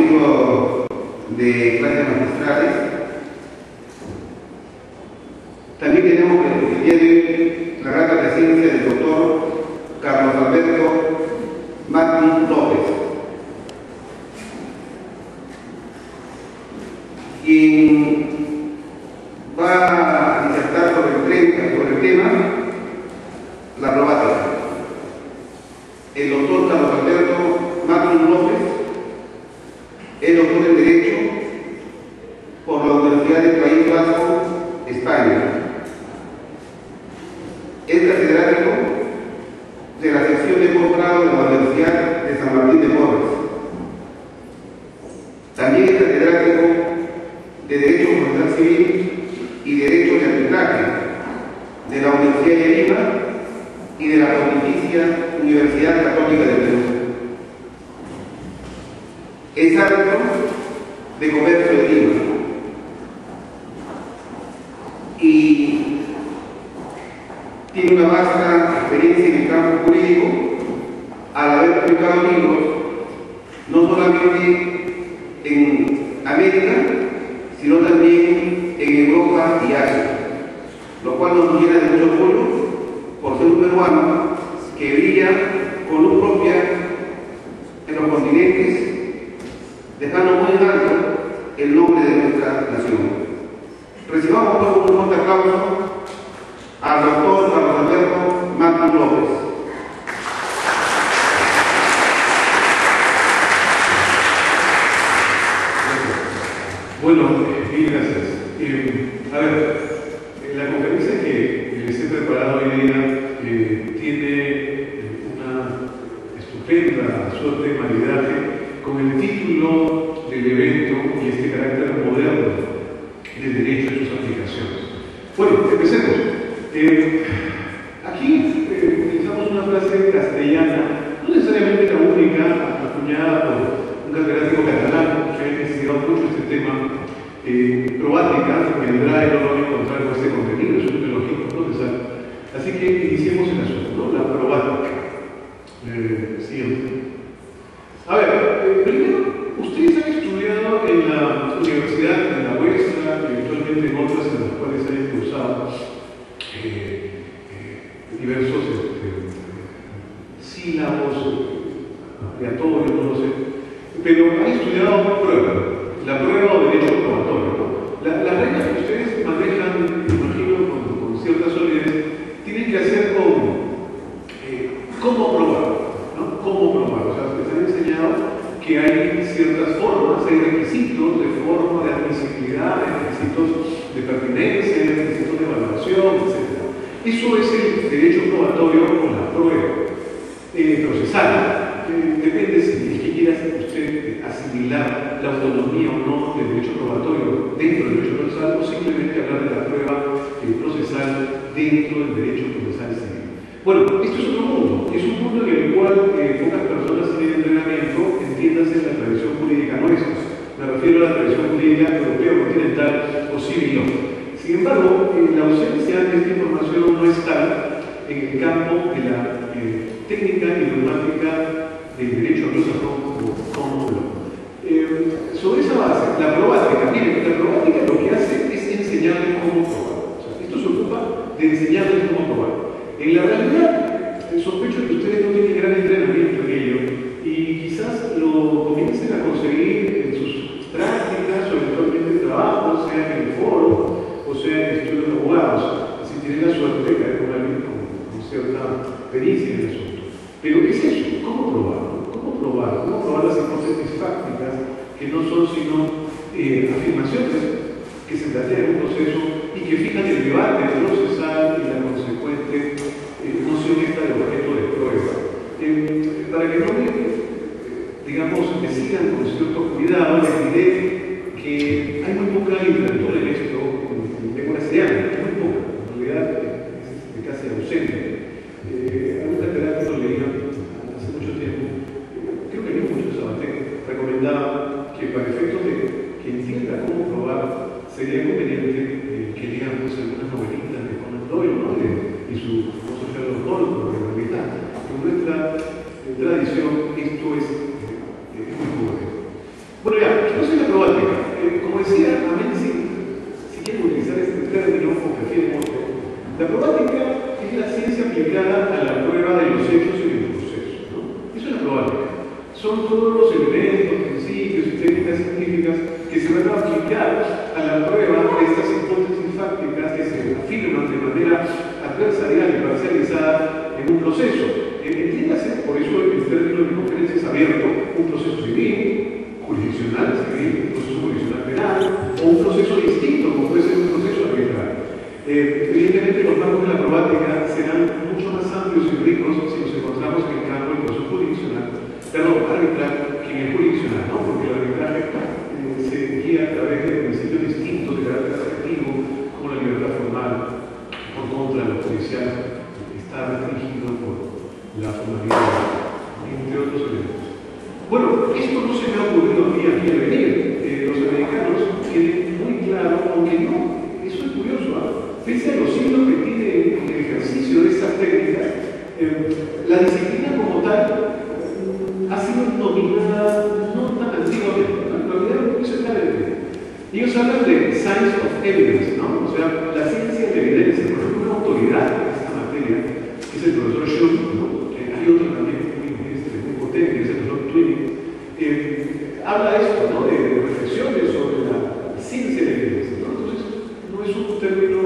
ciclo de clases magistrales. También tenemos que tiene la grata presencia del doctor Carlos Alberto Martín López, quien va a disertar sobre el tema la probática. El doctor Carlos Alberto Martín López es doctor en Derecho por la Universidad del País Vasco, España. Es catedrático de la sección de posgrado de la Universidad de San Martín de Porres. También es catedrático de Derecho Procesal Civil y Derecho de Arbitraje de la Universidad de Lima y de la Pontificia Universidad Católica del Perú. Es árbitro de comercio de Lima y tiene una vasta experiencia en el campo jurídico al haber publicado libros no solamente en América, sino también en Europa y Asia, lo cual nos llena de mucho orgullo por ser un peruano que brilla con luz propia en los continentes, dejando muy en alto el nombre de nuestra nación. Recibamos todos un fuerte aplauso al doctor Carlos Alberto Martín López. Bueno, bien, gracias. A ver, la conferencia que les he preparado hoy día tiene una estupenda suerte de maridaje con el título del evento y este carácter moderno del derecho y sus aplicaciones. Bueno, empecemos. Aquí utilizamos una frase castellana, no necesariamente la única, acuñada por un catedrático catalán que ha investigado mucho este tema. Probática, vendrá el honor de encontrar con este contenido, es un teológico procesal. Así que iniciemos el asunto, ¿no? La probática. Siguiente. A ver, primero, ustedes han estudiado en la universidad, en la vuestra, eventualmente en otras en las cuales hayan cursado diversos sílabos, aleatorios, no lo sé, pero han estudiado una prueba, la prueba o derecho probatorio, ¿no? Las reglas que ustedes manejan, me imagino, con cierta solidez, tienen que hacer con cómo probar, ¿no? Cómo probar. O sea, les han enseñado que hay ciertas formas, hay requisitos de forma, de admisibilidad, hay requisitos de pertinencia, hay requisitos de evaluación, etc. Eso es el derecho probatorio con la prueba procesal. Depende si quiera usted asimilar la autonomía o no del derecho probatorio dentro del derecho procesal o simplemente hablar de la prueba procesal dentro del derecho procesal civil. Bueno, esto es otro mundo, es un mundo en el cual pocas personas tienen entrenamiento, entiéndase en la tradición jurídica nuestra. Me refiero a la tradición jurídica europea, continental o civil. Sin embargo, la ausencia de esta información no está en el campo de la técnica y dogmática del derecho anglosajón como sobre esa base, la probática, miren, la probática lo que hace es enseñarles cómo probar. O sea, esto se ocupa de enseñarles cómo probar. En la realidad, sospecho que ustedes no tienen gran entrenamiento en ello y quizás lo comiencen a conseguir en sus prácticas o eventualmente en trabajo, sea en el foro o sea en estudios de abogados, si tienen la suerte de caer con alguien con cierta pericia en el asunto. Pero ¿qué es eso? ¿Cómo probarlo? ¿Cómo probar las hipótesis fácticas que no son sino afirmaciones que se plantean en un proceso y que fijan el debate procesal y la consecuente noción esta de objeto de prueba? Para que no me sigan con cierto cuidado, les diré que hay muy poca literatura en esto en lengua castellana, muy poca, en realidad es casi ausente. Algún catedrático leía hace mucho tiempo, creo que había mucho Sabater, recomendaba que para efectos de que entienda cómo probar, sería conveniente que leamos algunas novelitas de Conan Doyle, ¿no? Y su Sherlock Holmes, porque en realidad en nuestra tradición esto es muy pobre. Bueno, ya, ¿qué cosa es la probática? Como decía, a mí si quieren utilizar este término o prefieren otro, la probática es la ciencia aplicada a la prueba de los hechos y de los procesos, ¿no? Eso es la probática. Son todos los elementos, principios y técnicas científicas que se van a aplicar a la prueba de estas hipótesis fácticas que se afirman de manera adversarial y parcializada en un proceso. Entiéndase, por eso el término de conferencia es abierto, un proceso civil, jurisdiccional civil, un proceso jurisdiccional penal, o un proceso distinto, como puede ser un proceso arbitral. Evidentemente los marcos de la probática serán mucho más amplios y ricos si nos encontramos en el campo del proceso jurisdiccional, perdón, arbitral, que en el jurisdiccional, ¿no? Porque el arbitraje se guía a través de principios distintos de carácter afectivo, como la libertad formal, por contra de lo judicial, está restringido por la formalidad, entre otros elementos. Bueno, esto no se me ha ocurrido a mí aquí al venir. Los americanos tienen muy claro, aunque no, eso es curioso, pese a los siglos que tiene el ejercicio de estas técnicas, la disciplina como tal ha sido dominada no tan antiguamente, ¿no? En realidad eso está de ellos hablan de science of evidence, ¿no? O sea, la ciencia de evidencia. Por ejemplo, una autoridad en esta materia es el profesor Schultz, ¿no? Hay otro también muy potente, que es el profesor Twining. Habla de esto, ¿no? De reflexiones sobre la ciencia de la evidencia, ¿no? Entonces, no es un término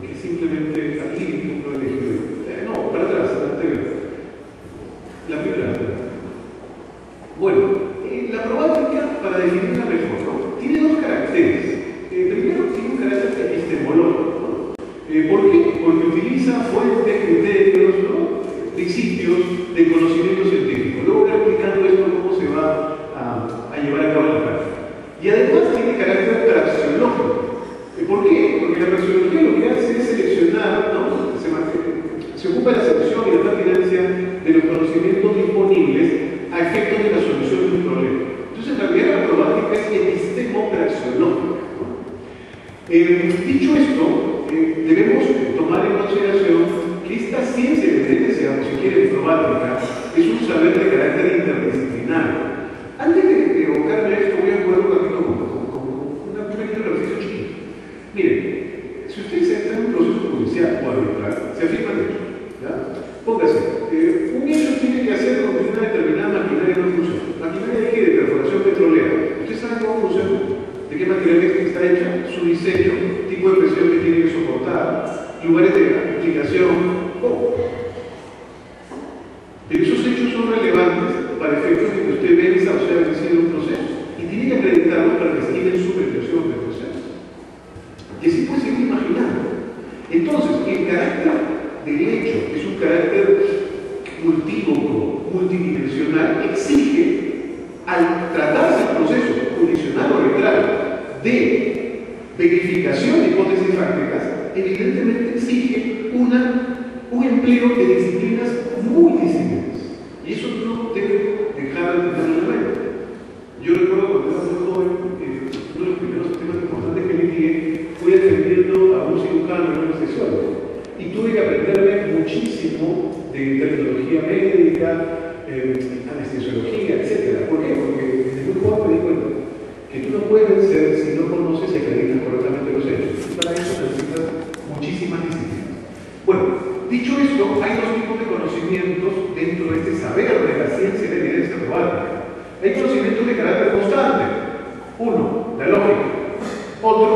que simplemente aquí uno ha elegido. No, para atrás, anterior. La primera. Bueno, la probática, para definirla mejor, ¿no? Tiene dos caracteres. Primero, tiene un carácter epistemológico, ¿no? ¿Por qué? Porque utiliza fuentes, criterios, ¿no? Principios de conocimiento científico. Luego voy explicando esto cómo se va a llevar a cabo en la práctica. Y además tiene carácter praxeológico. ¿Por qué? Porque la praxeología lo que hace es seleccionar, ¿no? Se ocupa de la selección y la pertinencia de los conocimientos disponibles a efectos de la solución de un problema. Entonces, en realidad, la probática es epistemo-praxeológica, ¿no? Dicho esto, debemos tomar en consideración que esta ciencia de evidencia, o si quieren probática, es un saber de carácter interdisciplinario. Antes de evocarme esto, voy a jugar un ratito con un pequeño ejercicio chiquito. Miren, si ustedes están en un proceso judicial o arbitral, se afirman hechos, ¿ya? Póngase, un hecho tiene que hacer con que una determinada maquinaria no funciona. Maquinaria de perforación petrolera. ¿Ustedes saben cómo funciona? ¿De qué material está hecha? Su diseño, tipo de presión que tiene que soportar, lugares de aplicación. Pero esos hechos son relevantes para efectos de que usted venza o sea vencido un proceso y tiene que acreditarlo para que estimen su percepción del proceso. Y así puede seguir imaginando. Entonces, el carácter del hecho, que es un carácter multívoco, multidimensional, exige, al tratarse del proceso jurisdiccional o arbitral de verificación de hipótesis fácticas, evidentemente exige un empleo de disciplinas muy distintas. Y eso no debe dejar de tener en mente. Yo recuerdo cuando era muy joven, uno de los primeros temas importantes que litigué fue atendiendo a un cirujano y un anestesiólogo. Y tuve que aprenderme muchísimo de terminología médica, anestesiología, etc. ¿Por qué? Porque desde muy joven me di cuenta que tú no puedes vencer si no conoces y acreditas correctamente los hechos. Y para eso necesitas muchísimas disciplinas. Bueno, dicho esto, hay dos tipos de conocimientos dentro de este saber de la ciencia de la evidencia probática. Hay conocimientos de carácter constante. Uno, la lógica. Otro,